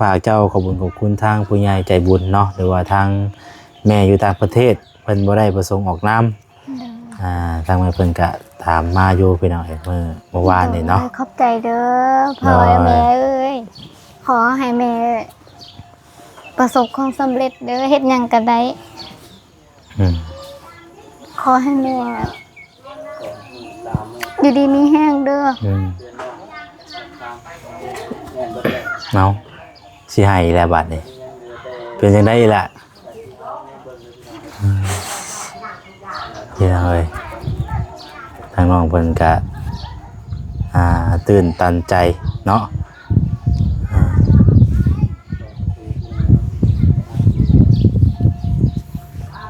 ฝากเจ้าขอบคุญขอบคุณทางผู้ใหญ่ใจบุญเนาะหรือว่าทางแม่อยู่ต่างประเทศเพิ่นบ่ได้ประสงค์ออกนามทางแม่เพิ่นก็ถามมาอยู่พี่น้องเมื่อวานนี่เนาะขอบใจเด้อพ่อแม่เอ้ยขอให้แม่ประสบความสำเร็จเด้อเฮ็ดหยังก็ได้ขอให้แม่อยู่ดีมีแห้งเด้อเนาะสิให้แล้วบัดนี้เป็นจังได๋ล่ะพี่น้องเอ้ยทางน้องเพิ่นก็ตื่นตันใจเนาะ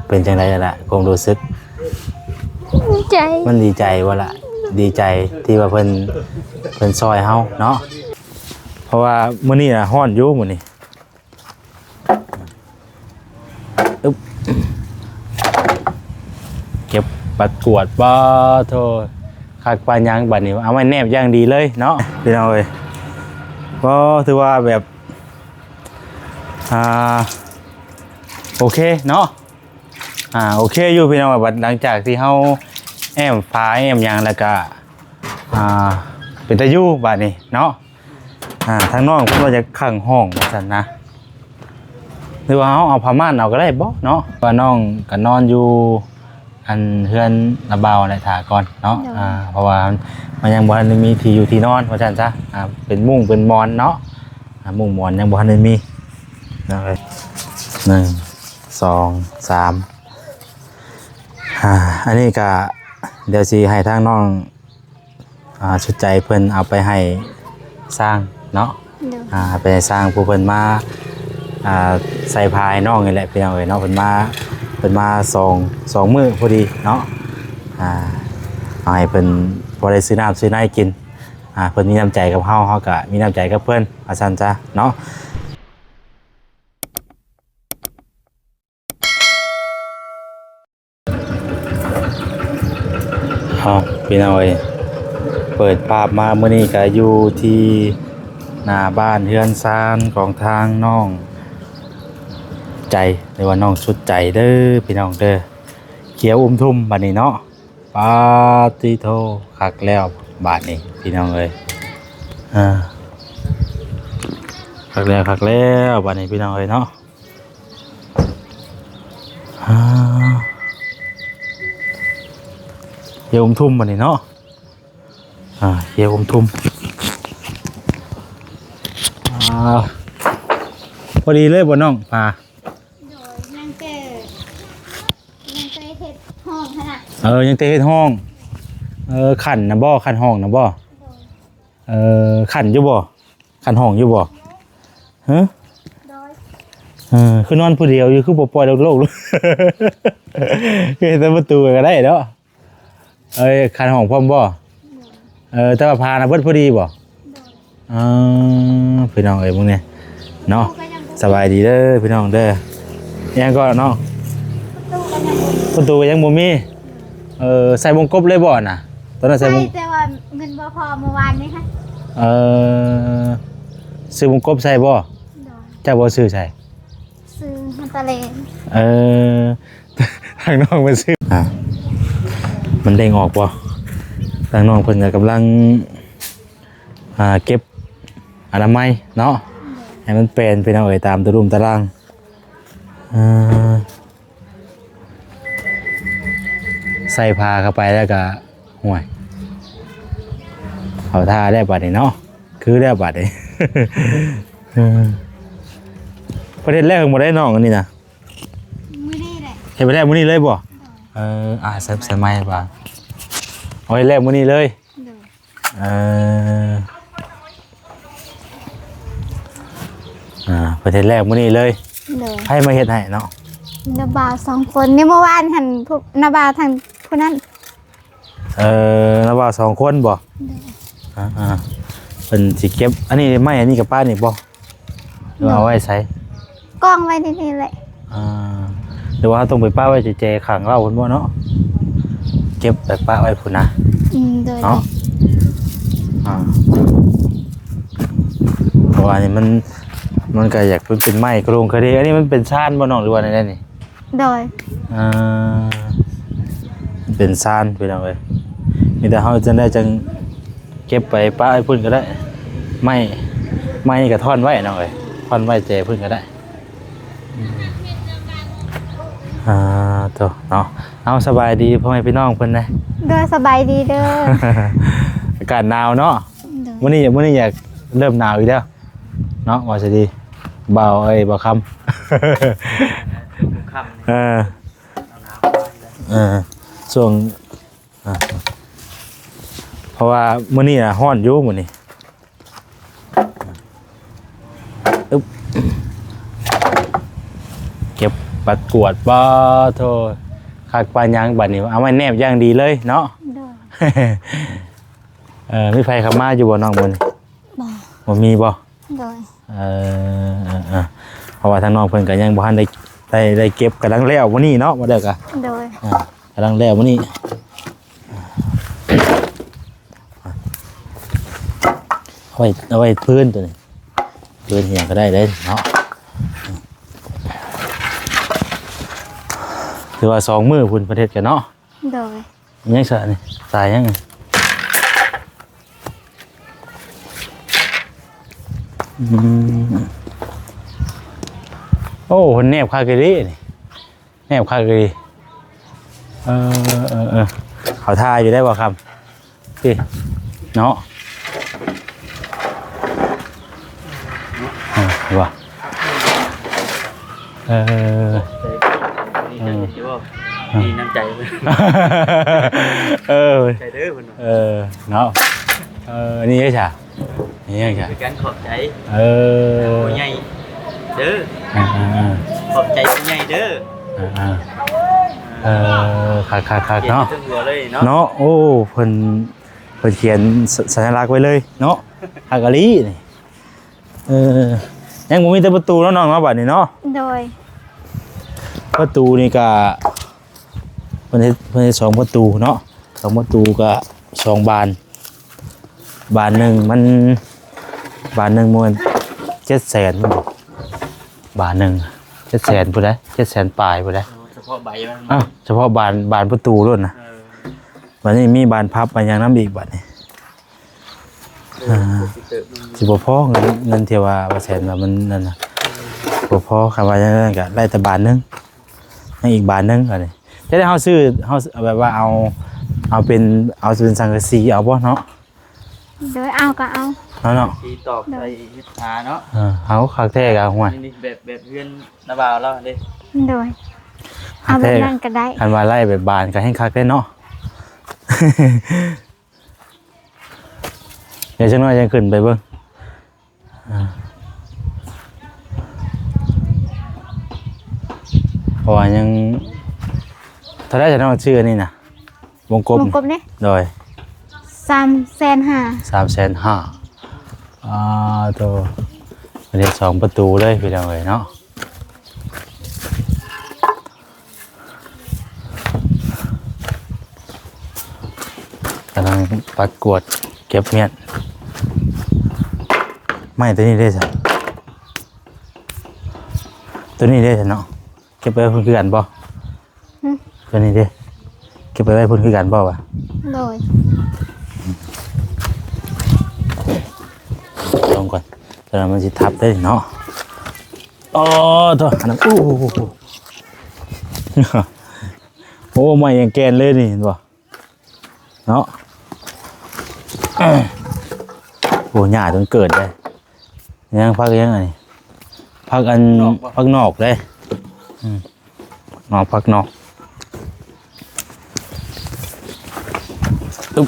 เป็นจังได๋ล่ะความรู้สึกดีใจมันดีใจว่าล่ะดีใจที่ว่าเพิ่นซอยเฮาเนาะเพราะว่ามื้อนี้น่ะร้อนอยู่มื้อนี้เก็บปัดกวดบ่โทคักปานยังบัดนี้เอาไว้แนบอย่างดีเลยเนาะพี่น้องเอ้ยก็ถือว่าแบบโอเคเนาะโอเคอยู่พี่น้องบัดหลังจากที่เฮาแอมฟ้าแอมยังแล้วก็เป็นตะยู่บัดนี้เนาะทางน้องเพิ่นว่าจะขังห้องว่าซั่นนะหรือว่าเฮาเอาผ้าม่านเอาก็ได้บ่เนาะว่าน้องก็นอนอยู่อันเฮือนระเบาในถาก่อนเนาะเพราะว่ามันยังบ่ทันได้มีที่อยู่ที่นอนว่าซั่นซะเป็นมุ้งเป็นมอนเนาะมุ้งมอนยังบ่ทันได้มีนะเอ้ย1 2 3อันนี้ก็เดี๋ยวสิให้ทางน้องชุดใจเพิ่นเอาไปให้สร้างเนาะไปสร้างผู้เพิ่นมาใส่พายน้องนี่แหละพี่น้องเอ้ยเนาะเพิ่นมา2มื้อพอดีเนาะเอาให้เพิ่นบ่ได้ซื้อน้ำซื้อน้ำกินเพิ่นมีน้ำใจกับเฮาก็มีน้ำใจกับเพิ่นว่าซั่นจ้ะเนาะพี่น้องเอ้ยเปิดภาพมามื้อนี้ก็อยู่ที่หน้าบ้านเฮือนซานของทางน้องใจหรือว่าน้องชุดใจเด้อพี่น้องเด้อเขียวทุ่มบัดนี้เนาะปาติโทคักแล้วบาดนี้พี่น้องเอ้ยคักแล้วบาดนี้พี่น้องเอ้ยเนาะเขียวทุ่มบัดนี้เนาะเขียวทุ่มพอดีเลยบ่น้องปลายังเฮ็ดห้องขนาดยังเฮ็ดห้องขันนะบ่ขันห้องนะบ่ขันอยู่บ่ขันห้องอยู่บ่ฮะคือนอนผู้เดียวอยู่คือบ่ปล่อยโลกเลยคือแต่ประตูก็ได้เนาะขันห้องพร้อมบ่แต่ว่าพานะเบิดพอดีบ่พี่น้องเอ้ยมึงเนี่ยเนาะสบายดีเด้อพี่น้องเด้อยังก็เนาะประตูก็ยังบ่มีใส่วงกบเลยบ่น่ะตอนนั้นใส่วงแต่ว่าเงินบ่พอเมื่อวานนี้ค่ะซื้อวงกบใส่บ่เจ้าบ่ซื้อใส่มันตะเลนทางน้องมันซื้อมันเด้งออกบ่ทางน้องเพิ่นก็กำลังเก็บอนามัยเนาะให้มันเป็นไปเอาไว้ตามตะลุ่มตะล่างใส่ผ้าเข้าไปแล้วก็ห่วยเอาท่าได้บัดนี้เนาะคือได้บัดนี้ประเทศแรกของบ่ได้น้องอันนี้นะมื้อนี้แหละเฮ็ดไปแล้วมื้อนี้เลยบ่ใส่ไม้บ่เอาให้แรกมื้อนี้เลยประเทศแรกมื้อนี้เลยให้มาเฮ็ดให้เนาะนาบา2คนนี่เมื่อวานหันนาบาทางผู้นั้นนาบา2คนบ่เป็นสิเก็บอันนี้ไม่อันนี้กับป้านี่บ่เอาไว้ใส่กองไว้นี่แหละเดี๋ยวว่าต้องไปป้าไว้เจขังเล่าคนบ่เนาะเก็บไปป้าไว้พุ่นนะเนาะเพราะว่านี่มัน มันก็อยากเป็นไม้โครงคดีอันนี้มันเป็นชานบ่น้องหรือว่าอะไรนี่ โดย อ่าเป็นชานพี่น้องเอ้ยมีแต่เฮาจะได้จังเก็บไปป้าให้เพิ่นก็ได้ไม้ก็ท่อนไว้น้องเอ้ยท่อนไว้แจเพิ่นก็ได้ตัวเนาะเอาสบายดีพ่อแม่พี่น้องเพิ่นนะ โดยสบายดีเด้อ อากาศหนาวเนาะ โดย มื้อนี้อยากเริ่มหนาวอีกแล้วเนาะว่าสิดีเบาเบาคำ ช่วงเพราะว่ามื้อนี้น่ะร้อนอยู่มื้อนี้อึ๊บเก็บปัดกวาดบ่โทคักปานยังบัดนี้เอาไว้แนบอย่างดีเลยเนาะ โดย มีไฟเข้ามาอยู่บ่น้องมื้อนี้ บ่ บ่มีบ่ โดย เพราะว่าทางน้องเพิ่นก็ยังบ่ทันได้เก็บกำลังแล้วมื้อนี้เนาะบ่ได้ก็ โดย กำลังแล้วมื้อนี้เอาไว้พื้นตัวนี้พื้นเหียงก็ได้เลยเนาะถือว่า2มื้อพุ่นประเทศกันเนาะ โดย ยังซะนี่ตายยังโอ้คนแนบคาเกรีนี่แนบคาเกรีเขาทาอยู่ได้บ่ครับพี่เนาะว่ะมีน้ำใจเลยใจเด้อคนเนาะนี่ใช่นี่ใช่ เป็นการขอบใจ ผู้ ใหญ่เด้อขอบใจผู้ใหญ่เด้อ คักเนาะ เขียนหัวเลยเนาะ เนาะโอ้เพิ่นเขียนสัญลักษณ์ไว้เลยเนาะฮากาลีนี่ยังบ่มีแต่ประตูแล้วน้องเนาะบัดนี้เนาะ โดย ประตูนี่ก็เพิ่นเฮ็ด2ประตูเนาะ2ประตูก็2บานหนึงมัน700,000มันบานหนึง700,000พุ่นเด้700,000ปลายพุ่นเด้ เฉพาะใบมัน อ้าวเฉพาะบานประตูโลดนะบัดนี้มีบานพับมาอย่างน้ำอีกบัดนี้สิบ่พอเงินเที่ยวว่าแสนว่ามันนั่นน่ะบ่พอคำว่าอย่างนั้นก็ได้แต่บานหนึงยังอีกบานหนึงอันนี้จะได้เฮาซื้อแบบว่าเอาเป็นสังกะสีเอาบ่เนาะ โดยเอาก็เอา เนาะ สีตอกใส่ฮิตาเนาะ เอาคักแท้ก็ห่วย นี่แบบเพื่อนนาบ่าวแล้วเด้ โดยเอาแบบนั้นก็ได้ คันว่าไล่แบบบานก็ให้คักได้เนาะ เดี๋ยวจังน้อยจะขึ้นไปเบิ่งเพราะว่ายังถ้าได้จะต้องชื่อนี่นะวงกลม วงกลมเนี่ย โดย 350,000 350,000ตัวอันนี้2ประตูเลยพี่น้องเอ้ยเนาะกำลังปัดกวาดเก็บเมียนไม่ตัวนี้ได้สิตัวนี้ได้สิเนาะเก็บไปไว้เพิ่นคือกันบ่ตัวนี้ดิเก็บไปไว้เพิ่นคือกันบ่วะ โดย ลงก่อนตอนนั้นมันสิทับได้เนาะอ๋อตัวอันนั้นโอ้ไม่ยังแกนเลยนี่เห็นบ่เนาะโอ้หญ้าจนเกิดเลยยังพักยังไงพักนอกเลยพักนอกอึ๊บ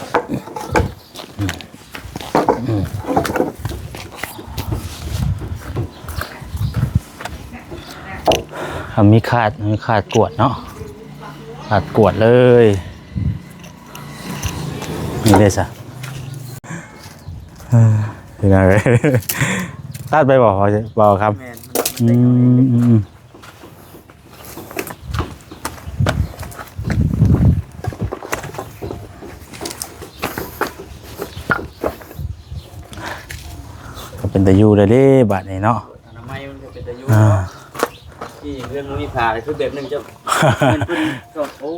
มีขาดกวดเนาะขาดกวดเลยนี่เลยสะเป็นไงตัดไปบอกครับ แม่น ก็เป็นตะยูเลยเด้บัดนี้เนาะ อนามัย ที่เรื่องมีผ่าเลยคือแบบนึงจะมันเป็นก็โอ้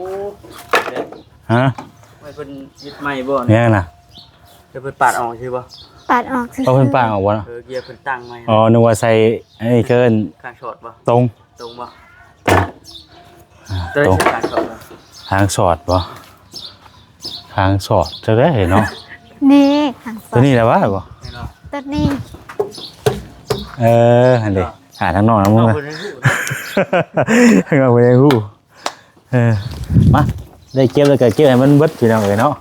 เด็ด ฮะ ไม่เป็นยึดไม่บ่ เนี่ยน่ะ จะเป็นปาดออกใช่ป่ะ ปาดออกซื่อๆ เอาเพิ่นป้าออกบ่เนาะ เกียร์เป็นตั้งไหม อ๋อนึกว่าใส่ไอ้เกิน ข้างช็อตป่ะ ตรง ตรงป่ะ ตรง ข้างช็อตป่ะ ทางสอดบ่ทางสอดจะได้เนาะ นี่ข้างซ้า ตัวย นี้แหละวะบ่ ไม่เนาะ ตัวนี้ อันเด้หาทางนอกนะมึง เอา นะ คนนี้พูด ทางนอกไปฮู้มาได้เก็บแล้วก็เก็บให้มันเบิดพี่น้องเอ้ยเนาะ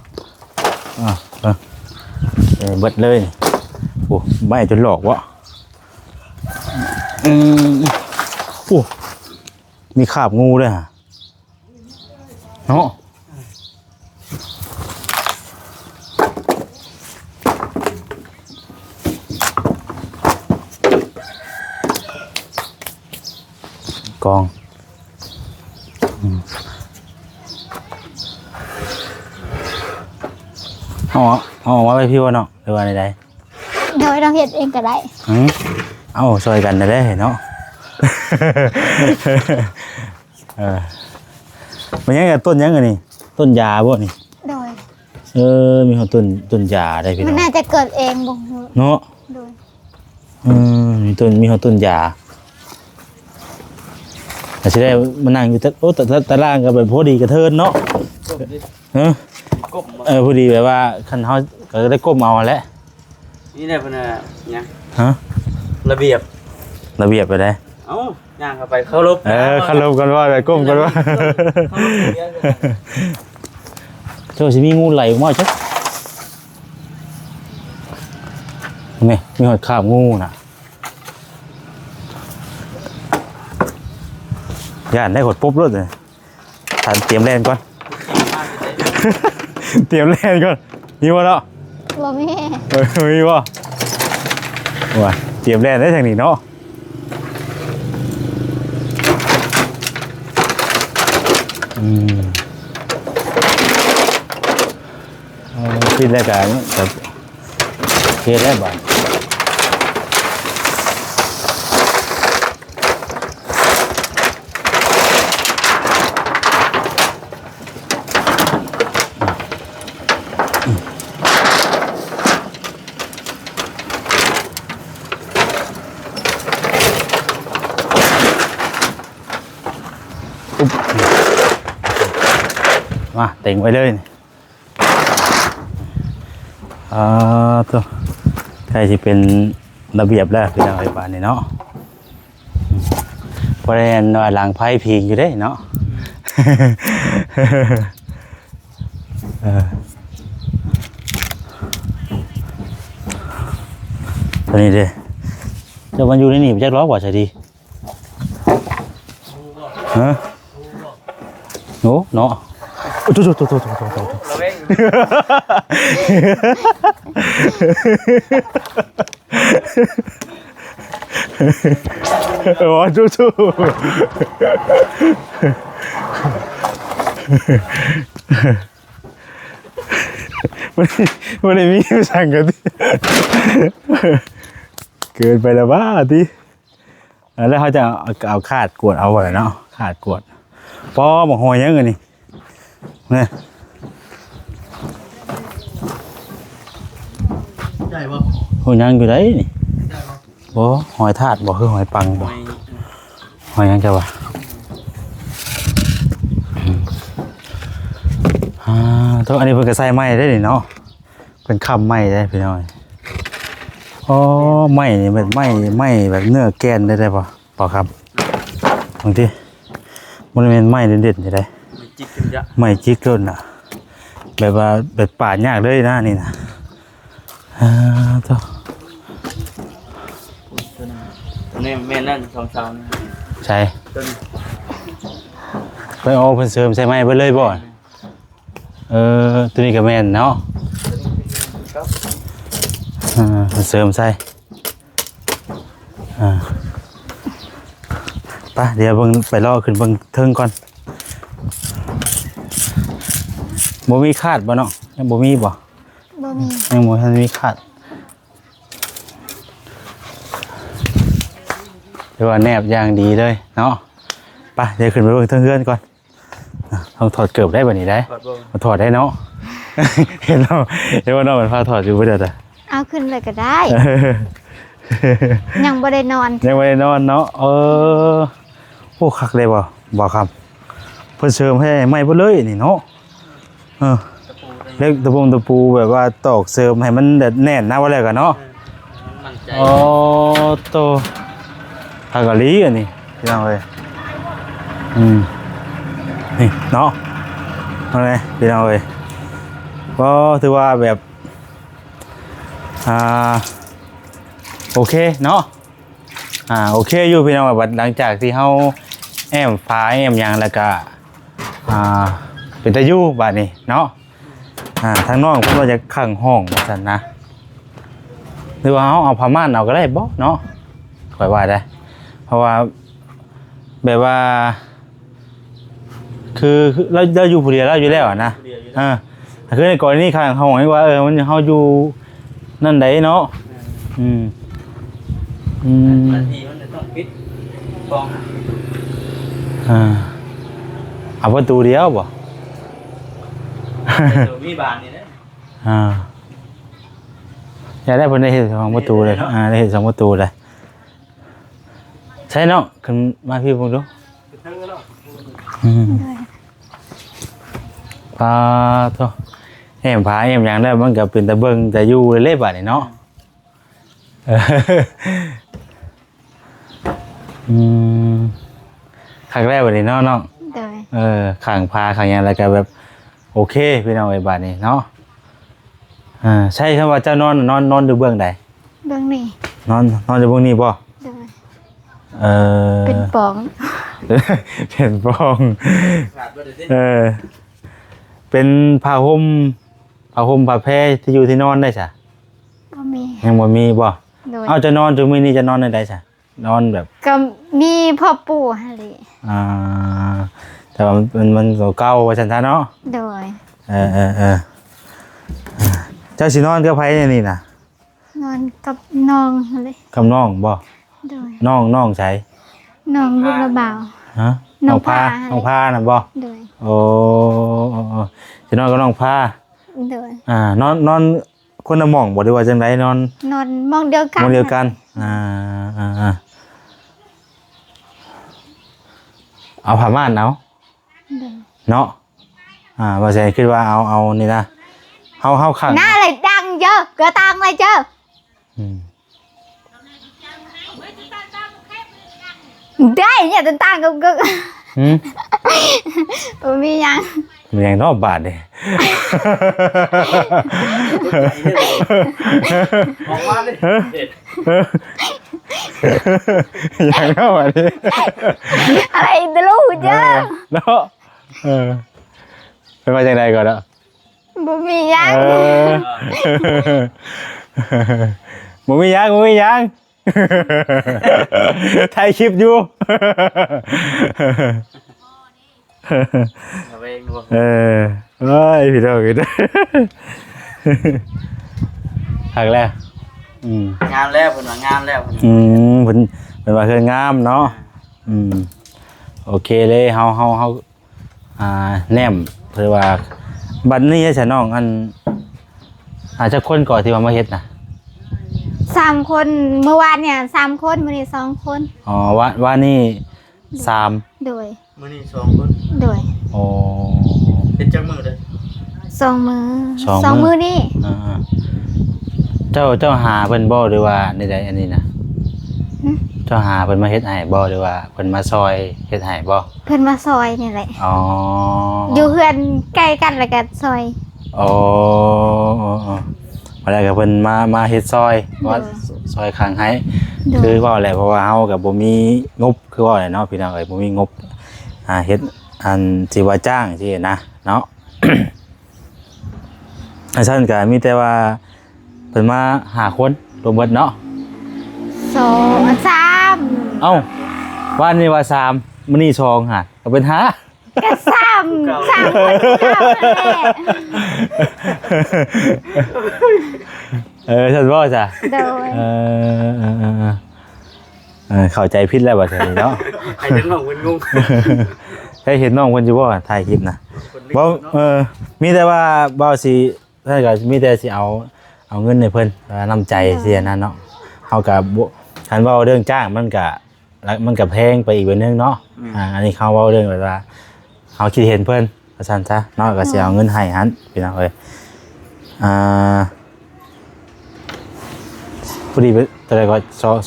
เบิดเลยโอ้ใบจนหลอกวะโอ้มีคราบงูด้วยฮะเนาะกองเอาไว้พี่ว่าเนาะหรือว่าใด เดี๋ยวเราเฮ็ดเองก็ได้ เอาซอยกันได้เนาะ มันยังไงต้นยังไงนี่ต้นยาบ่นี่ โดย มีของต้นยาได้พี่ มัน น้อง น่าจะเกิดเองบ่ฮู้ เนาะ โดย มีของต้นยาแต่สิได้มานั่งอยู่ตารางก็แบบพอดีกระเทินเนาะ ก้ม พอดีแบบว่าคันเฮาก็ได้ก้มเอาแหละ นี่เนี่ยเป็นอะไรยัง ฮะ ระเบียบ ระเบียบไปได้ เอ้าย่างเข้าไปเข้ารบ คันลมกันว่าไปก้มกันว่าเจ้าสิมีงูไหลออกมาจักนี่มีหอดคราบงูน่ะย่านได้หดปุ๊บรถเลยทานเตรียมแลนก่อน เตรียมแลนก่อนมีวะเนาะ บ่มี มีวะว่าเตรียมแลนได้ทางนี้เนาะปิดรายการแบบเทได้บ้างมาเต็งไว้เลยตัวใครที่เป็นระเบียบแล้วพี่น้องไอ้บ้านนี่เนาะเพราะฉะนั้นว่าหลังไพ่พิงอยู่ได้เนาะตัวนี้เด้เจ้ามันอยู่ในนี่จักล้อกว่าใช่ดีฮะโน้เนาะโถ่ระเวง โอ้จู่มันไม่มีสั่งกันเกินไปแล้วบ้าทีแล้วเขาจะเอาขาดกวดเอาอะไรเนาะขาดกวดปอบอกหอยยังไงนี่เนี่ย ได้ป่ะ หอยยังอยู่ไหนนี่บ่หอยทาดบ่คือหอยปังบ่หอยยังจะวะตัวอันนี้เพิ่นก็ใส่ไม้ได้นี่เนาะเป็นคำไม้ได้พี่น้อยอ๋อไม้นี่แบบไม้แบบเนื้อแกนได้ป่ะเปล่าครับบางทีมันเป็นไม้เด็ดๆได้ จิกกันจะ ไม้จิกเกินน่ะแบบว่าแบบป่ายากเลยนะนี่นะตัว เนี่ยแม่นั่นสองสาวนี่ ใช่ ต้น ไปเอาเพิ่นเสริมใส่ไม้ไปเลยบ่ตัวนี้ก็แม่นเนาะเพิ่นเสริมใส่ไปเดี๋ยวเบิ่งไปรอขึ้นเบิ่งเทิงก่อนบ่มีคาดบ่เนาะยังบ่มีบ่ บ่มี ยังบ่ทันมีคาด เรียกว่าแนบอย่างดีเลยเนาะไปเดี๋ยวขึ้นไปเบิ่งเทิงเฮือนก่อนต้องถอดเกือบได้บ่นี้ได้ ถอดบ่ มาถอดได้เนาะ เห็นเราเห็นว่าน้องมันพาถอดอยู่บ่เด้อจ้ะ เอาขึ้นเลยก็ได้ ยังบ่ได้นอน ยังไม่ได้นอนเนาะโอ้คักเลยบ่ครับเพิ่นเสริมให้ใหม่เบิดเลยนี่เนาะเล็กตะปูแบบว่าตอกเสริมให้มันแน่นนะว่าแล้วกันเนาะ มั่นใจ อ๋อโตทากะลีอันนี้พี่น้องเอ้ยนี่เนาะเอาเลยพี่น้องเอ้ยก็ถือว่าแบบโอเคเนาะโอเคอยู่พี่น้องแบบหลังจากที่เฮาแอมฟ้าแอมหยังแล้วก็เป็นตะยู่บัดนี้เนาะทางน้องเพิ่นว่าจะขังห้องว่าซั่นนะหรือว่าเฮาเอาผ้าม่านเอาก็ได้บ่เนาะข่อยว่าได้เพราะว่าแบบว่าคือเราอยู่ผู้เดียวเราอยู่แล้วนะคือในกรณีขังห้องให้ว่ามันเฮาอยู่นั่นได้เนาะบางทีมันจะต้องปิดกอง เอาประตูเดียวบ่ ตัวมีบานนี่นะ อยากได้เพิ่นได้เฮ็ดสองประตูเลยได้เฮ็ดสองประตูเลยใช่เนาะขึ้นมาพี่ผมดูปลาตัวแหมผาแหมอย่างได้มันก็เป็นตะเบิงแต่อยู่เล่บาดนี่เนาะครั้งแรกวันนี้เนาะน้องขังพาขังอย่างไรก็แบบโอเคพี่น้องไอ้บาดนี่เนาะใช่ครับว่าเจ้านอนอยู่เบื้องใด เบื้องนี้นอนอยู่เบื้องนี้ป่ะเป็นปอง เป็นปองเป็นผ้าห่มผ้าแพรที่อยู่ที่นอนได้จ้ะบ่มียังบ่มีป่ะเอาจะนอนจุมื้อนี้จะนอนในใดจ้ะนอนแบบก็มีพ่อปู่หั่นแหละแต่ว่ามันเก่าว่าซั่นซะเนาะโดยเจ้าสินอนกับไผนี่น่ะนอนกับน้องเลยกับน้องบ่โดยน้องใช้น้องลูกระบ่าวฮะน้องพาน่ะบ่โดยโอ้สินอนกับน้องพาโดยนอนคนละหม่องบ่ได้ว่าจังไดนอนหม่องเดียวกันหม่องเดียวกันเอาผ้าม่านเอาเนาะว่าจะคิดว่าเอานี่นะเฮาขังหน้าอะไรดังเยอะกระตังอะไรเจ้าได้เนี่ยจะตังก็มียังนอกบาทเลยออกมาเลยอย่างนอกบาทเลยอะไรจะรู้เจ้าเนาะเป็นมาจากไหนก่อนอ่ะบ่มียังถ่ายคลิปอยู่เฮ้ยพี่เท่ากันหักแล้วงามแล้วเพิ่นว่างามแล้วเพิ่นว่าคืองามเนาะโอเคเลยเฮาแนมเพิ่นว่าบัดนี้ใช่น้องอันอาจจะคนก่อนที่ว่ามาเฮ็ดน่ะ3 คนเมื่อวานเนี่ย3 คนมื้อนี้2 คนว่านี่3โดยมื้อนี้2 คนโดยเป็นจักมื้อเด้อ2 มื้อนี่เจ้าหาเพิ่นบ่หรือว่าในใดอันนี้นะเจ้าหาเพิ่นมาเฮ็ดให้บ่หรือว่าเพิ่นมาซอยเฮ็ดให้บ่เพิ่นมาซอยนี่แหละอยู่เฮือนใกล้กันแล้วก็ซอยมาแล้วก็เพิ่นมาเฮ็ดซอยว่าซอยข้างให้คือว่าแหละเพราะว่าเฮาก็บ่มีงบคือว่าแหละเนาะพี่น้องเอ้ยบ่มีงบเฮ็ดอันสิว่าจ้างสินะเนาะ อาจารย์ก็มีแต่ว่าเพิ่นมา5 คนรวมเบิดเนาะ2 3เอ้าวันนี้ว่า3มื้อนี้2หะก็เป็น5ก็3 คนฉันบ่จ้ะโดย เข้าใจผิดแล้วว่าซั่นเนาะ ให้ทั้งน้องเพิ่นงง ได้เห็นน้องเพิ่นอยู่บ่ถ่ายคลิปนะบ่มีแต่ว่าบ่สิท่านก็มีแต่สิเอาเงินให้เพิ่นน้ำใจเสียนั่นเนาะเฮาก็บ่คันเว้าเรื่องจ้างมันก็แพงไปอีกแบบนึงเนาะอันนี้เขาเว้าเรื่องแบบว่าเฮาคิดเห็นเพิ่นว่าซั่นซะเนาะก็สิเอาเงินให้หั่นพี่น้องเอ้ยพอดีตอนแรกก็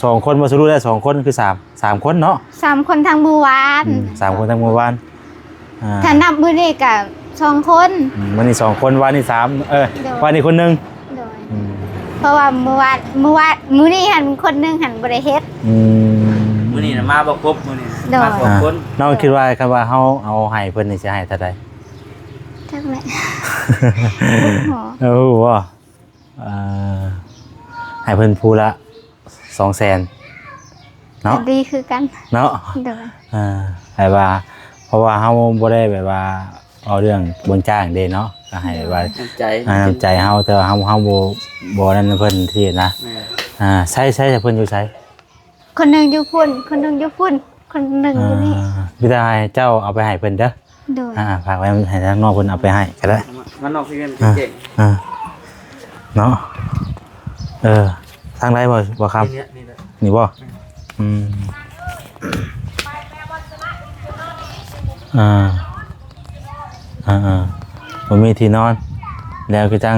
2คนบ่สรุปได้2คนคือ3คนเนาะ 3 คนทางเมื่อวาน 3คนทั้งหมู่บ้าน ถ้านับมื้อนี้ก็2 คน วันนี้2คนวันนี้3วันนี้คนหนึง โดยเพราะว่าเมื่อวานมื้อนี้หันคนหนึงหันบ่ได้เฮ็ด มื้อนี้น่ะมาบ่ครบมื้อนี้ โดย มาครบคน น้องคิดว่าคำว่าเฮาเอาให้เพิ่นนี่สิให้เท่าใด จักแม่ ว่าให้เพิ่นผู้ละ 200,000 เนาะ ดีคือกัน เนาะ โดย ให้ว่าเพราะว่าเฮาบ่ได้แบบว่าเอาเรื่องบนจ้างเด้เนาะก็ให้ว่า น้ำใจ น้ำใจเฮาแต่ว่าเฮาบ่นั่นเพิ่นที่นะใช้เพิ่นอยู่ไส คนหนึงอยู่พุ่นคนหนึงอยู่พุ่นคนหนึงอยู่นี่ พี่ตาให้เจ้าเอาไปให้เพิ่นเด้อ โดย ฝากไว้ให้ทางน้องเพิ่นเอาไปให้ก็ได้ มันนอกพี่เงินเก่ง เนาะทางใดบ่ครับ นี่แหละ นี่บ่บ่มีที่นอนแล้วคือจัง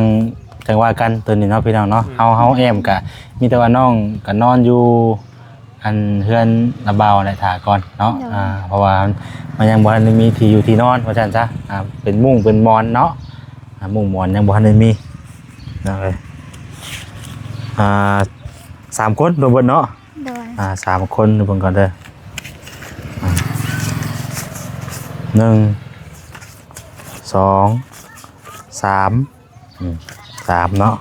ว่ากันตัวนี้เนาะพี่น้องเนาะเฮาแอมกะมีแต่ว่าน้องก็นอนอยู่อันเฮือนระเบาแหละท่าก่อนเนาะเพราะว่ามันยังบ่ทันได้มีที่อยู่ที่นอนว่าซั่นซะเป็นมุ้งเป็นหมอนเนาะมุ้งหมอนยังบ่ทันได้มีเนาะ3 คนรวมเบิดเนาะ โดย 3 คนดูเบิ่งก่อนเด้อ1 2 3 3เนาะ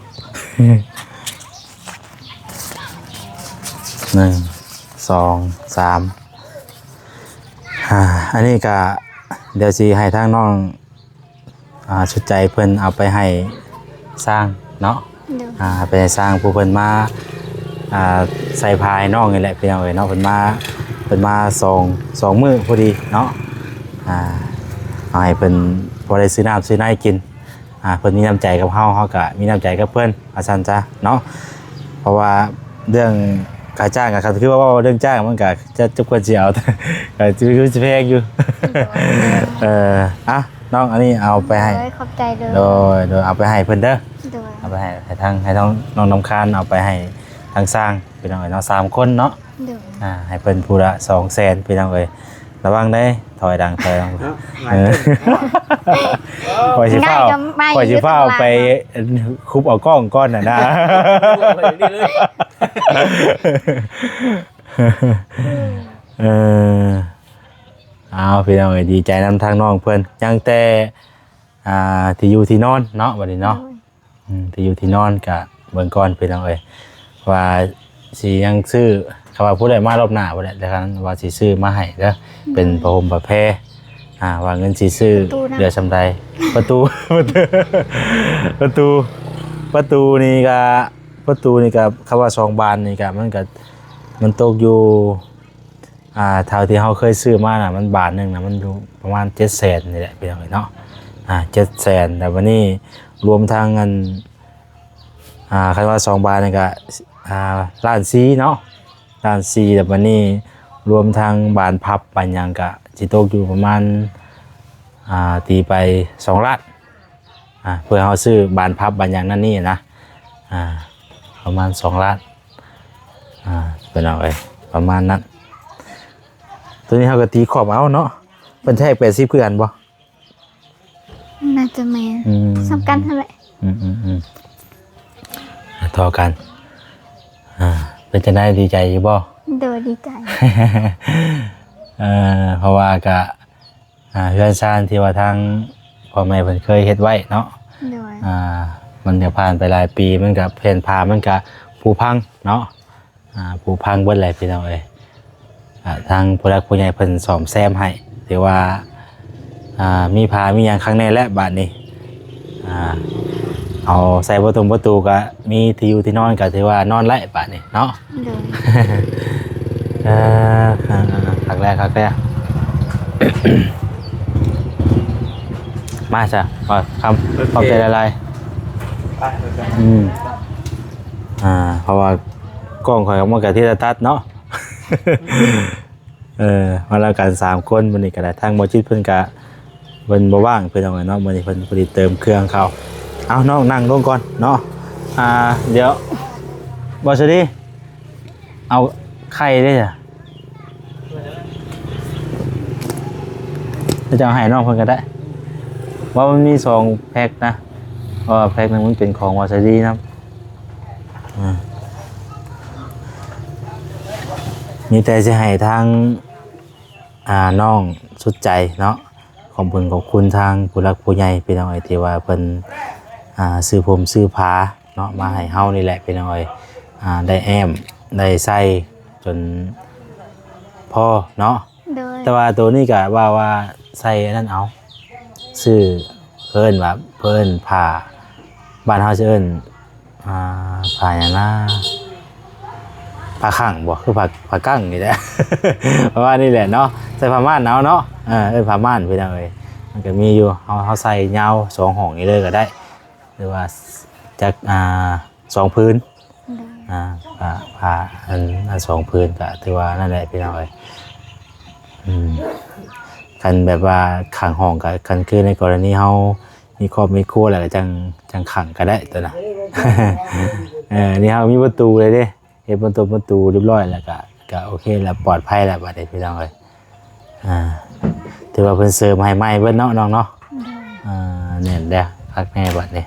1 2 3อันนี้ก็เดี๋ยวสิให้ทางน้องชุดใจเพิ่นเอาไปให้สร้างเนาะ โดย ไปสร้างผู้เพิ่นมาใส่พายน้องนี่แหละพี่น้องเอ้ยเนาะเพิ่นมา2มื้อพอดีเนาะเอาให้เพิ่นบ่ได้ซื้อน้ำซื้อน้ำกินเพิ่นมีน้ำใจกับเฮาก็มีน้ำใจกับเพิ่นว่าซั่นจ้ะเนาะเพราะว่าเรื่องค่าจ้างก็คือว่าเรื่องจ้างมันก็จะควรสิเอา ก็สิแพงอยู่ น้องอันนี้เอาไปให้ ขอบใจเด้อ โดยเอาไปให้เพิ่นเด้อ โดย เอาไปให้ทางน้องน้ำคานเอาไปให้ทางสร้างพี่น้องเอ้ยเนาะ3 คนเนาะ โดย ให้เพิ่นผู้ละ200,000พี่น้องเอ้ยระวังได้ถอยดังปล่อยสิฟ้าวไปคุบเอากล้องก้อนน่ะนะเอาพี่น้องเอ้ยดีใจนำทางน้องเพิ่นยังแต่ที่อยู่ที่นอนเนาะบัดนี้เนาะที่อยู่ที่นอนก็เบิ่งก่อนพี่น้องเอ้ยว่าสิยังซื้อเขาว่าผู้ใดมารอบหน้าบ่ได้แล้วกันว่าสิซื้อมาให้เด้อเป็นผ้าห่มผ้าแพรว่าเงินสิซื้อเหลือซำใดประตูนี่ก็คำว่า2 บานนี่ก็มันตกอยู่เท่าที่เฮาเคยซื้อมาน่ะมันบาทนึงน่ะมันอยู่ประมาณ700,000นี่แหละพี่น้องเอ้ยเนาะ700,000แต่วันนี้รวมทางเงินคำว่า2 บาทนี่ก็ล้าน4เนาะล้าน4แต่วันนี้รวมทางบานพับบานหยังก็สิตกอยู่ประมาณตีไป2 ล้านเพื่อเฮาซื้อบานพับบานหยังนั่นนี่นะประมาณ2 ล้านเป็นเอาไว้ประมาณนั้นตัวนี้เฮาก็ตีขอบเอาเนาะเป็นแท้80คือกันบ่ น่าจะแม่สำคัญเท่าไหร่ ทอกันเป็นจะได้ดีใจอยู่บ่ โดยดีใจ เพราะว่าก็เฮือนซ่านที่ว่าทางพ่อแม่เพิ่นเคยเฮ็ดไว้เนาะ โดย มันก็ผ่านไปหลายปีมันก็เปลี่ยนผ่ามันก็ผุพังเนาะผุพังเบิดแหละพี่น้องเอ้ยทางผู้รักผู้ใหญ่เพิ่นซ่อมแซมให้ถือว่ามีผ้ามีหยังข้างในและบาดนี้เอาใส่ประตูก็มีที่อยู่ที่นอนก็ถือว่านอนไล่บาดนี้เนาะ โดย ครั้งแรกมาจ้ะขอคำขอบใจอะไรเพราะว่ากล้องข่อยออกมากับที่ตัดเนาะ มาแล้วกัน3 คนวันนี้ก็ได้ทางบ่จิตเพิ่นก็เพิ่นบ่ว่างเพิ่นเอาไว้เนาะมื้อนี้เพิ่นพอดีเติมเครื่องเข้าเอาน้องนั่งลงก่อนเนาะเดี๋ยวบ่ซะดิเอาไข่ได้จ้ะจะเอาให้น้องเพิ่นก็ได้ว่ามันมี2 แพ็คนะเพราะว่าแพ็คนึงมันเป็นของวาซาบินะมีแต่จะให้ทางน้องสุดใจเนาะขอบคุณทางผู้รักผู้ใหญ่พี่น้องที่ว่าเพิ่นซื้อผมซื้อผ้าเนาะมาให้เฮานี่แหละพี่น้องได้แอมได้ใส่จนพ่อเนาะแต่ว่าตัวนี้ก็ว่าใส่นั่นเอาซื้อเพิ่นว่าเพิ่นผ้าบ้านเฮาสิเอิ้นผ้าหยังนะผ้าคั่งบ่คือผ้ากั้งนี่แหละ เพราะว่านี่แหละเนาะใส่ผ้าม่านเอาเนาะผ้าม่านพี่น้องเอ้ยมันก็มีอยู่เฮาใส่ยาว2 ห้องนี่เลยก็ได้หรือว่าจัก2 พื้นผ้าอัน2 พื้นก็ถือว่านั่นแหละพี่น้องเอ้ยคันแบบว่าขังห้องก็คันคือในกรณีเฮามีครอบมีครัวแล้วก็จังขังก็ได้ตัวน่ะ นี่เฮามีประตูเลยเด้เฮ็ดประตูเรียบร้อยแล้วก็โอเคแล้วปลอดภัยแล้วบัดนี้พี่น้องเอ้ยถือว่าเพิ่นเสริมให้ใหม่เบิดเนาะน้องเนาะเนี่ยเด้อพักแม่บัดนี้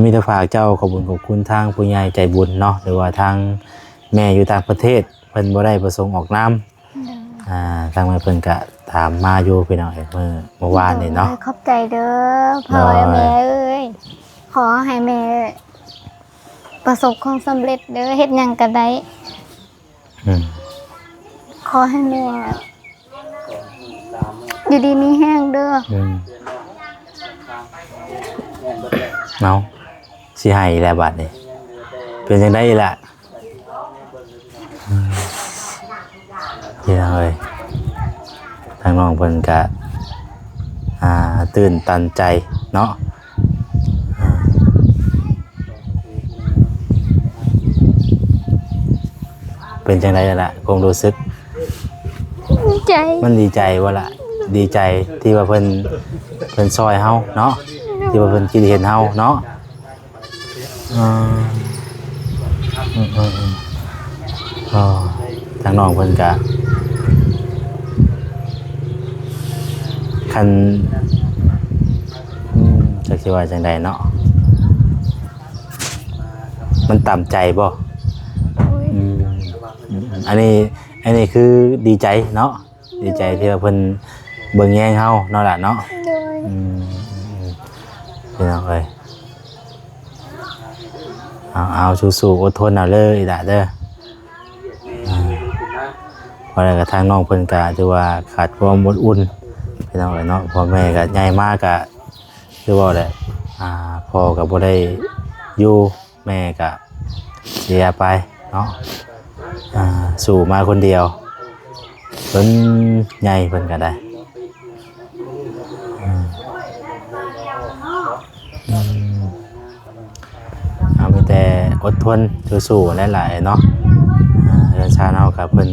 มีแต่ฝากเจ้าขอบคุณทางผู้ใหญ่ใจบุญเนาะหรือว่าทางแม่อยู่ต่างประเทศเพิ่นบ่ได้ประสงค์ออกนามทางแม่เพิ่นก็ถามมาอยู่พี่น้องเมื่อวานนี่เนาะขอบใจเด้อพ่อแม่เอ้ยขอให้แม่ประสบความสำเร็จเด้อเฮ็ดหยังก็ได้ขอให้แม่อยู่ดีมีแห้งเด้อเนาะสิให้แล้วบัดนี้เป็นจังได๋ล่ะพี่น้องเอ้ยทางน้องเพิ่นก็ตื่นตันใจเนาะเป็นจังได๋ล่ะคงรู้สึกดีใจมันดีใจว่าล่ะดีใจที่ว่าเพิ่นซอยเฮาเนาะที่ว่าเพิ่นคิดเห็นเฮาเนาะทางน้องเพิ่นก็คันจักสิว่าจังใดเนาะมันต่ำใจบ่อันนี้คือดีใจเนาะดีใจที่ว่าเพิ่นเบิ่งแยงเฮาเนาะล่ะเนาะพี่น้องเอ้ยเอาสู้ๆอดทนเอาเลยล่ะเด้อเพราะอะไรก็ทางน้องเพิ่นก็ถือว่าขาดความอบอุ่นพี่น้องเอ้ยเนาะพ่อแม่ก็ใหญ่มากก็คือว่าแหละพ่อก็บ่ได้อยู่แม่ก็เสียไปเนาะสู่มาคนเดียวเพิ่นใหญ่เพิ่นก็ได้มีแต่อดทนสู้ๆหลายๆเนาะเรื่องชาติเฮากับเพิ่น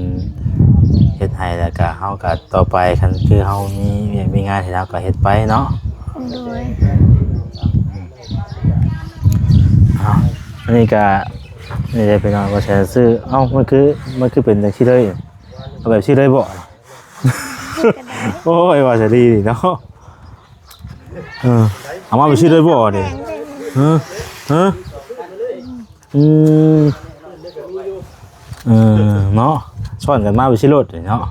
เฮ็ดให้แล้วก็เฮาก็ต่อไปคันคือเฮามีงานให้เราก็เฮ็ดไปเนาะอันนี้ก็นี่ได้ไปนอนก็ใช้ซื้อมันคือเป็นจังซี่เลยเอาแบบซี่เลยบ่ โอ้ยว่าจะดีเนาะเอามาแบบซี่เลยบ่นี่เนาะซ่อนกันมาไปชิโรดเนาะ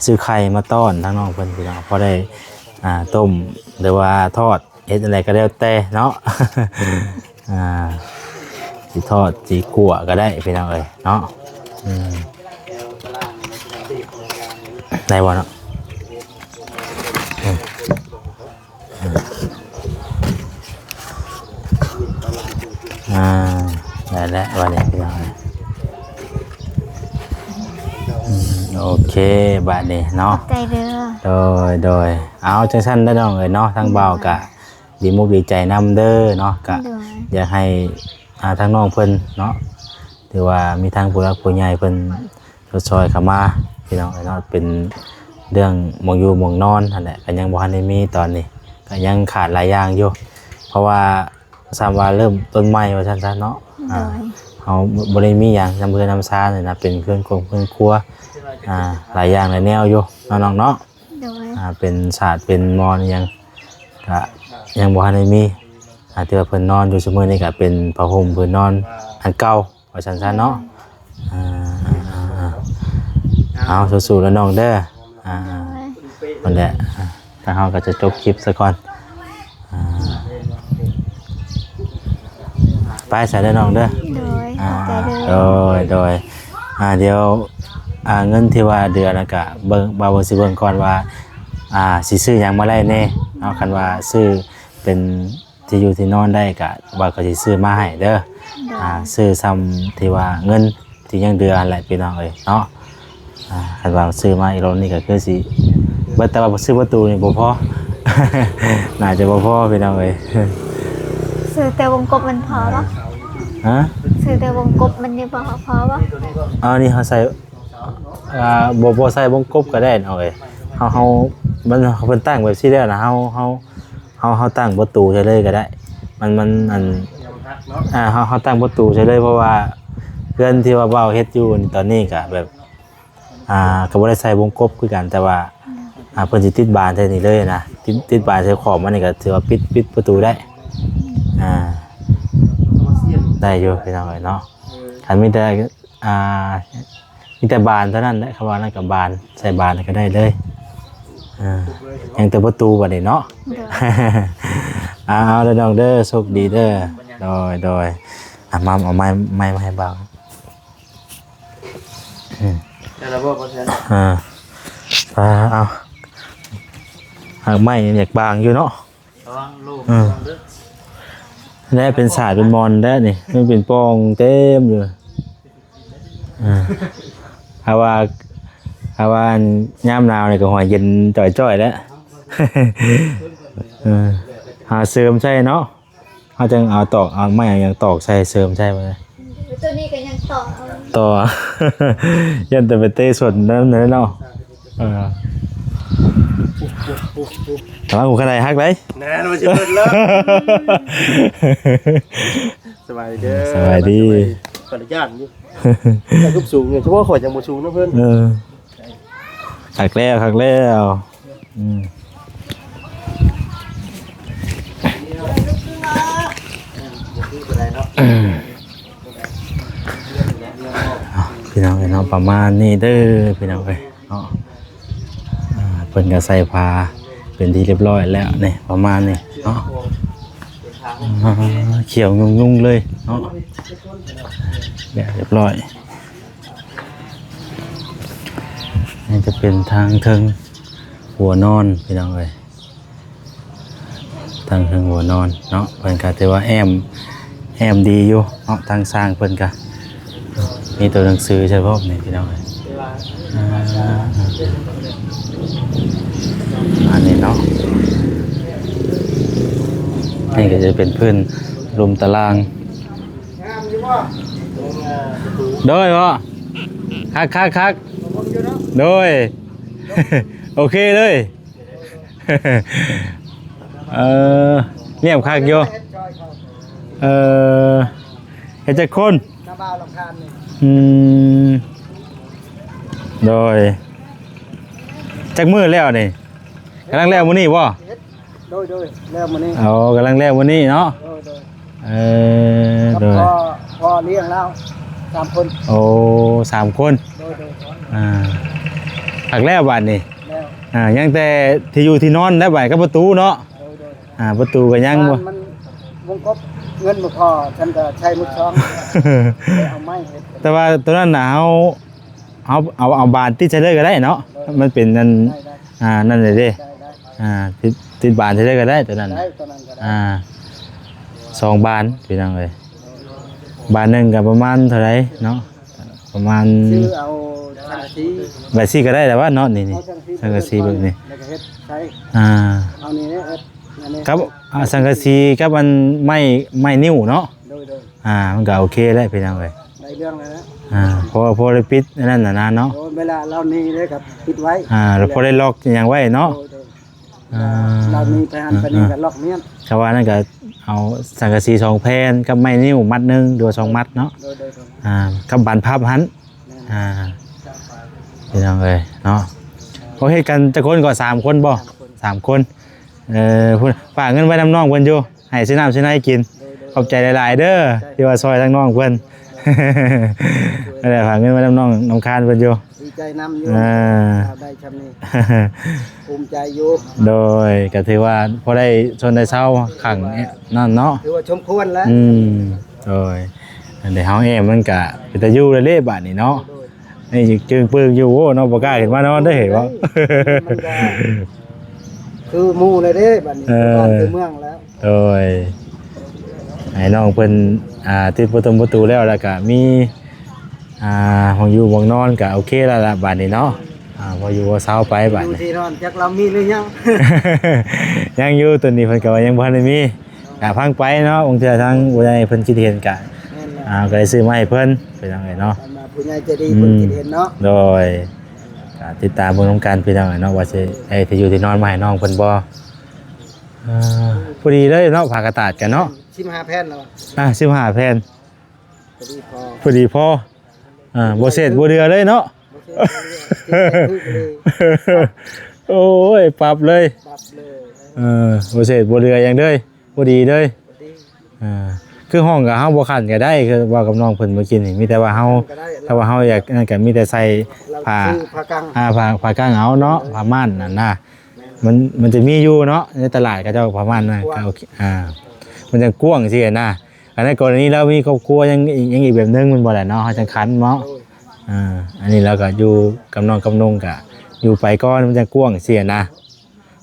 ซื้อไข่มาต้อนทั้งน้องเพิ่นพี่น้องพอได้ต้มหรือว่าทอดเฮ็ดอะไรก็แล้วแต่เนาะสิทอดสิกั่วก็ได้พี่น้องเอ้ยเนาะได้บ่เนาะได้แล้ววันนี้พี่น้อง โอเคบัดนี้เนาะ ขอบใจเด้อ โดยเอาจังซั่นเด้อน้องเอ้ยเนาะทางเบาก็ดีมุกดีใจนำเด้อเนาะก็ โดย อยากให้ทางน้องเพิ่นเนาะถือว่ามีทางผู้รักผู้ใหญ่เพิ่นซอยเข้ามาพี่น้องเอ้ยเนาะเป็นเรื่องหมองอยู่หมองนอนนั่นแหละก็ยังบ่ทันได้มีตอนนี้ก็ยังขาดหลายอย่างอยู่เพราะว่าสามว่าเริ่มต้นใหม่ว่าซั่นซะเนาะ โดย เฮาบ่ได้มีหยังนำเพื่อนนำซาเลยนะเป็นเครื่องครัวหลายอย่างหลายแนวอยู่น้องๆเนาะ โดย เป็นศาสตร์เป็นมอนยังก็ยังบ่ทันได้มีที่ว่าเพิ่นนอนอยู่ซุมื้อนี้ก็เป็นผ้าห่มเพิ่นนอนอันเก่าว่าซั่นๆเนาะเอาสู้ๆแล้วน้องเด้อนั่นแหละถ้าเฮาก็จะจบคลิปซะก่อนไปใส่เด้อน้องเด้อ โดยขอบใจเด้อ โดยเดี๋ยวเงินที่ว่าเดือนแล้วก็เบิ่งบ่าวสิเบิ่งก่อนว่าสิซื้อหยังมาได้แน่เนาะคันว่าซื้อเป็นที่อยู่ที่นอนได้ก็ว่าก็สิซื้อมาให้เด้อซื้อซ้ำที่ว่าเงินที่ยังเดือนแหละพี่น้องเอ้ยเนาะคันว่าซื้อมาอีกรอบนี้ก็คือสิเบิดแต่ว่าซื้อประตูนี่บ่พอ น่าจะบ่พอพี่น้องเอ้ย ซื้อแต่วงกบมันพอปะ ฮะ ซื้อแต่วงกบมันนี่พอปะ นี่เขาใส่บ่ใส่วงกบก็ได้เอาเอ้ยเฮามันเขาเป็นตั้งแบบซี่แล้วนะเฮาตั้งประตูใช่เลยก็ได้มันอันเฮาตั้งประตูใช่เลยเพราะว่าเพื่อนที่ว่าเว้าเฮ็ดอยู่ตอนนี้ก็แบบก็บ่ได้ใส่วงกบคือกันแต่ว่าเพิ่นสิติดบานใส่นี่เลยนะติดบานใส่ขอบมันนี่ก็ถือว่าปิดประตูได้ได้อยู่พี่น้องเอ้ยเนาะคันมีแต่บานเท่านั้นแหละคำว่านั่นกับบานใส่บานก็ได้เลยยังแต่ประตูบัดนี้เนาะ เอาเด้อน้องเด้อโชคดีเด้อโดยมาเอาไม้มาให้บ่าว แต่ละบ่บ่ใช่ เอาหากไม้อยากบางอยู่เนาะ ระวังลูกเด้อ ได้เป็นสายเป็นมอนได้นี่มันเป็นปองเต็มอยู่ถ้าว่าย่ำหนาวนี่ก็หัวเย็นจ่อยๆแล้วหาเสริมใช่เนาะเขาจะเอาตอกเอาไม้อย่างตอกใส่เสริมใช่ไหม ตัวนี้ก็ยังต่อ ต่อ ยันแต่ไปเตะสดนั่นเลยเนาะถามว่าหูขนาดฮักเลย แน่มันจะเปิดแล้วสบายดีเด้อ สบายดี ขออนุญาตนี่แต่ทุบสูงเนี่ยเฉพาะขอจังบ่สูงนะเพิ่น หักแล้วพี่น้องเนาะประมาณนี้เด้อพี่น้องเนาะเพิ่นก็ใส่ผ้าเป็นที่เรียบร้อยแล้วนี่ประมาณนี้เนาะเขียวงุ้งๆเลยเนาะเรียบร้อยนี่จะเป็นทางเทิงหัวนอนพี่น้องทางเทิงหัวนอนเนาะเพิ่นก็ถือว่าแอมดีอยู่เนาะทางสร้างเพิ่นก็มีตัวหนังสือใช่ป่ะนี่พี่น้องอันนี้เนาะนี่ก็จะเป็นพื้นรุมตารางโดยวะคักโดย โอเคเลยเงียบคักอยู่เฮ็ดจักคนโดยจักมือแล้วนี่กำลังแล้วมื้อนี้บ่โดยแล้วมื้อนี้กำลังแล้วมื้อนี้เนาะโดยพอเลี้ยงแล้ว3คนโอ้3คนหักแล้วบัดนี้ยังแต่ที่อยู่ที่นอนได้บัดกับประตูเนาะประตูก็ยังบ่มันวงกบเงินบ่พอฉันก็ใช้มุดช่องเอาไม้เฮ็ดแต่ว่าตัวนั้นน่ะเอาบานติดใช้เลยก็ได้เนาะมันเป็นนั่นนั่นเลยเด้ติดบานใช้เลยก็ได้ตัวนั้น2 บานพี่น้องเอ้ยบานนึงก็ประมาณเท่าไหร่เนาะ ประมาณ ชื่อเอาสังกะสี ใบซี่ก็ได้แต่ว่าเนาะนี่สังกะสีแบบนี้ แล้วก็เฮ็ดใช้ เอานี่เฮ็ดอันนี้ ครับสังกะสีกับมันไม้นิ้วเนาะ โดย มันก็โอเคแล้วพี่น้องเอ้ย ได้เรื่องแล้วนะ พอได้ปิดนั่นน่ะนะเนาะ โดยเวลาเรานี่เลยครับปิดไว้ แล้วพอได้ล็อกอย่างไว้เนาะ โดยเรานี่ไปหันไปนี่ก็ล็อกเมียน ชาวบ้านนั่นก็เอาสังกะสี2แผ่นกับไม้นิ้วมัดหนึงหรือว่า2มัดเนาะ โดย กับบานพับหันพี่น้องเอ้ยเนาะเขาเฮ็ดกันจะคนก็3คนบ่3คนพุ่นฝากเงินไว้น้ำน้องเพิ่นอยู่ให้ซื้อน้ำซื้อในกินขอบใจหลายๆเด้อที่ว่าซอยทั้งน้องเพิ่น นั่นแหละฝากเงินไว้น้ำน้องน้องคานเพิ่นอยู่ ดีใจนำอยู่ เราได้ชำนี้ภูมิใจอยู่ โดยก็ถือว่าพอได้ชนได้เช้าขังนั่นเนาะ ถือว่าสมควรแล้ว โดยเดี๋ยวเฮาเองมันก็เป็นตาอยู่เละๆบาดนี้เนาะนี่จึงปึงอยู่โอ้เนาะบ่กล้าเห็นมานอนได้เห็นบ่ มันก็คือหมู่เลยเด้บัดนี้บ้านคือเมืองแล้ว โดยให้น้องเพิ่นติดประตูแล้วก็มีห้องอยู่ห้องนอนก็โอเคแล้วล่ะบาดนี้เนาะพออยู่ว่าเช้าไปบาด อยู่ นี้ ที่นอนจักเรามีหรือยัง ยังอยู่ตัวนี้เพิ่นก็ว่ายังบ่ทันได้มีก็พังไปเนาะองค์เทื่อทางผู้ใหญ่เพิ่นคิดเห็นก็ แม่นแล้ว ก็ได้ซื้อมาให้เพิ่นเป็นจังไดเนาะ มาผู้ใหญ่ใจะดีเพิ่นคิดเห็นเนาะ โดยก็ติดตามเบิ่งนํกันพี่น้องเนาะว่าสิได้ที่อยู่ที่นอนมาให้น้องเพิ่นบ่พอดีเลยเนาะผ่ากระตาดกันเนาะ 15แผ่นแล้ว 15แผ่น พอดีพอพอดีพอบ่เสร็จบ่เดือเลยเนาะ บ่ใช่เลย โอ้ยปรับเลย ปรับเลย บ่เสร็จบ่เดืออย่างเด้ยบ่ดีเลย พอดี คือห้องก็เฮาบ่คันก็ได้คือว่ากับน้องเพิ่นเมื่อกี้นี่มีแต่ว่าเฮา ก็ได้ ถ้าว่าเฮาอยากนั่นก็มีแต่ใส่ เรา ผ้า ซื้อผ้ากัง ผ้ากางเอาเนาะผ้าม่านนั่นน่ะมันจะมีอยู่เนาะในตลาดก็เจ้าผ้าม่านน่ะก็โอเคมันจะกว้างสินะอันนั้นกรณีเรามีครอบครัวยังอีกแบบนึงมันบ่แหละเนาะเฮาจังคันเนาะอันนี้เราก็อยู่กับน้องกับนงก็อยู่ไปก่อนมันจะกว้างสินะ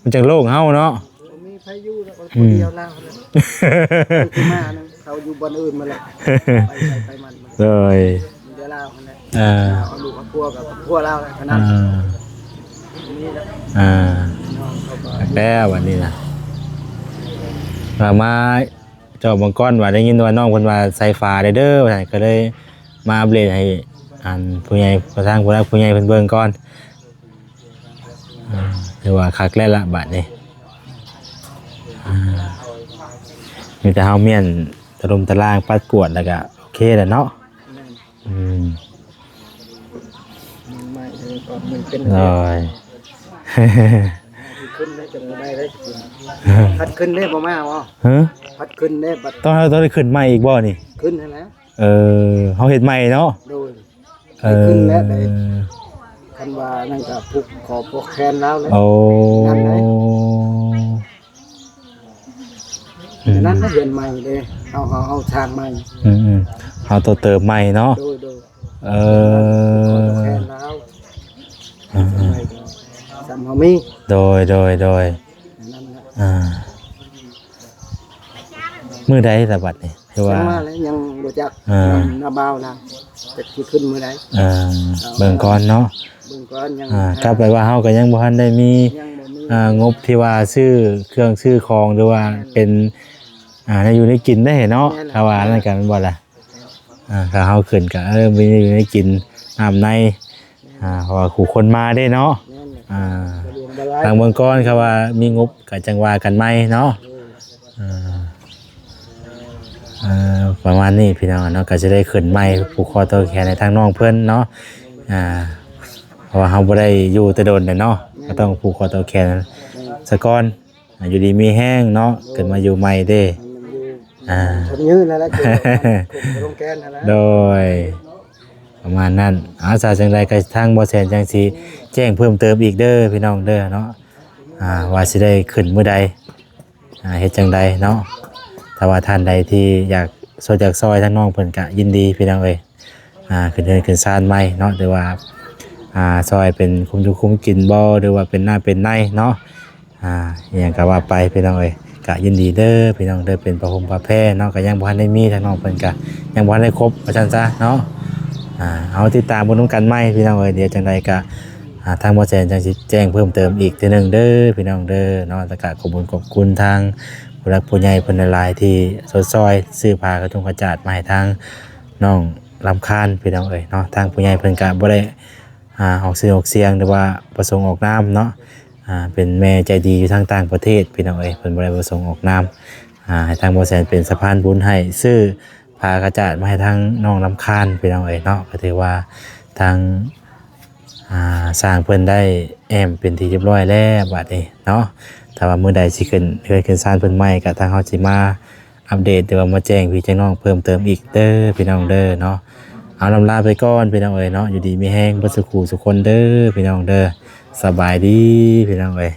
มันจะโล่งเฮาเนาะ มีพายุแล้วก็คนเดียวแล้วเลยคือมานึงเขาอยู่บนอื่นมาแล้วไปมัน เลย เดี๋ยวลาวคนนั้น อ่า เอาลูกเอาครัวกับครัวลาวเลยขนาดนี้แล้ว น้องเขาก็ แล้ววันนี้นะมาเจ้าบางก้อนว่าได้ยินว่าน้องเพิ่นว่าใส่ฟ้าได้เด้อว่าซั่นก็เลยมาอัปเดตให้ผู้ใหญ่ประธานผู้ใหญ่เพิ่นเบิ่งก่อนหรือว่าคักแล้วละบัดนี้มีแต่เฮาเมียนตะลุมตะล่างปัดกวดแล้วก็โอเคแล้วเนาะไม่เลยก็มันเป็น เลย ขึ้นได้จะไม่ได้พัดขึ้นได้บ่มาบ่ ฮะ พัดขึ้นได้บัด ต้องได้ขึ้นใหม่อีกบ่นี่ ขึ้นแล้ว เฮาเฮ็ดใหม่เนาะ โดยขึ้นแล้วได้คันว่านั่นก็พุกขอพวกแคนแล้วเลย โอ้ นั่นเรียนใหม่เลยเอาทางใหม่ เอาตัวเติมใหม่เนาะ โดย เอ ขอ อ พวกแคนแล้วสามเฮามี โดยนั่นแหละมือใดสะบัดนี่คือว่า ว่าแล้วยังบ่จักหน้าบ่าวนะจะสิขึ้นมื้อใด เบิ่งก่อนเนาะ เบิ่งก่อนยัง กลับไปว่าเฮาก็ยังบ่ทันได้มี ยังบ่มี งบที่ว่าซื้อเครื่องซื้อของหรือว่าเป็นในอยู่ในกินได้เนาะถ้าว่านั่นกันบ่ล่ะถ้าเฮาขึ้นก็มีอยู่ในกินน้ำในเพราะว่าคู่คนมาได้เนาะ ทางเมืองก้อนครับว่ามีงบกับจังหวากันไหมเนาะประมาณนี้พี่น้องเนาะก็จะได้ขึ้นไม้ผูกคอตัวแขนในทางน้องเพื่อนเนาะเพราะว่าเราไม่ได้อยู่แต่โดนเนาะก็ต้องผูกคอตัวแขนสะก้อนอยู่ดีมีแห้งเนาะเกิดมาอยู่ใหม่เด้ผมยืนแล้วแหละลงแกนแล้ว โดยประมาณนั้นอาสาจังใดก็ทางบ่แสนจังสิแจ้งเพิ่มเติมอีกเด้อพี่น้องเด้อเนาะว่าสิได้ขึ้นมื้อใดเฮ็ดจังใดเนาะถ้าว่าท่านใดที่อยากซอยทางน้องเพิ่นก็ยินดีพี่น้องเอ้ยขึ้นเดินขึ้นศาลใหม่เนาะหรือว่าซอยเป็นคุมอยู่คุมกินบ่หรือว่าเป็นหน้าเป็นในเนาะอหยังก็ว่าไปพี่น้องเอ้ยก็ยินดีเด้อพี่น้องเด้อเป็นประพงประแพเนาะก็ยังบ่ทันได้มีทางน้องเพิ่นก็ยังบ่ทันได้ครบว่าซั่นซะเนาะ เอาติดตามบนน้ำกันไหมพี่น้องเอ้ยเดี๋ยวจังใดก็ทางบ่แซนจังสิแจ้งเพิ่มเติมอีกทีหนึงเด้อพี่น้องเด้อเนาะแล้วก็ขอบคุณทางผู้รักผู้ใหญ่เพิ่นหลายๆที่สดซอยซื้อผ้ากระทงกระจาดมาให้ทางน้องลำคาญพี่น้องเอ้ยเนาะทางผู้ใหญ่เพิ่นก็บ่ได้ออกสื่อออกเสียงหรือว่าประสงค์ออกนามเนาะเป็นแม่ใจดีอยู่ทางต่างประเทศพี่น้องเอ้ยเพิ่นบ่ได้ประสงค์ออกนามให้ทางบ่แซนเป็นสะพานบุญให้ซื้อผ้ากระจาดมาให้ทางน้องลำคาญพี่น้องเอ้ยเนาะก็ถือว่าทางสร้างเพิ่นได้แอมเป็นที่เรียบร้อยแล้วบัดนี้เนาะถ้าว่ามื้อใดสิขึ้นศาลเพิ่นใหม่ก็ทางเฮาสิมาอัปเดตหรือว่ามาแจ้งพี่น้องเพิ่มเติมอีกเด้อพี่น้องเด้อเนาะเอาลำลาไปก่อนพี่น้องเอ้ยเนาะอยู่ดีมีแฮงบ่สุขสุขคนเด้อพี่น้องเด้อสบายดีพี่น้องเอ้ย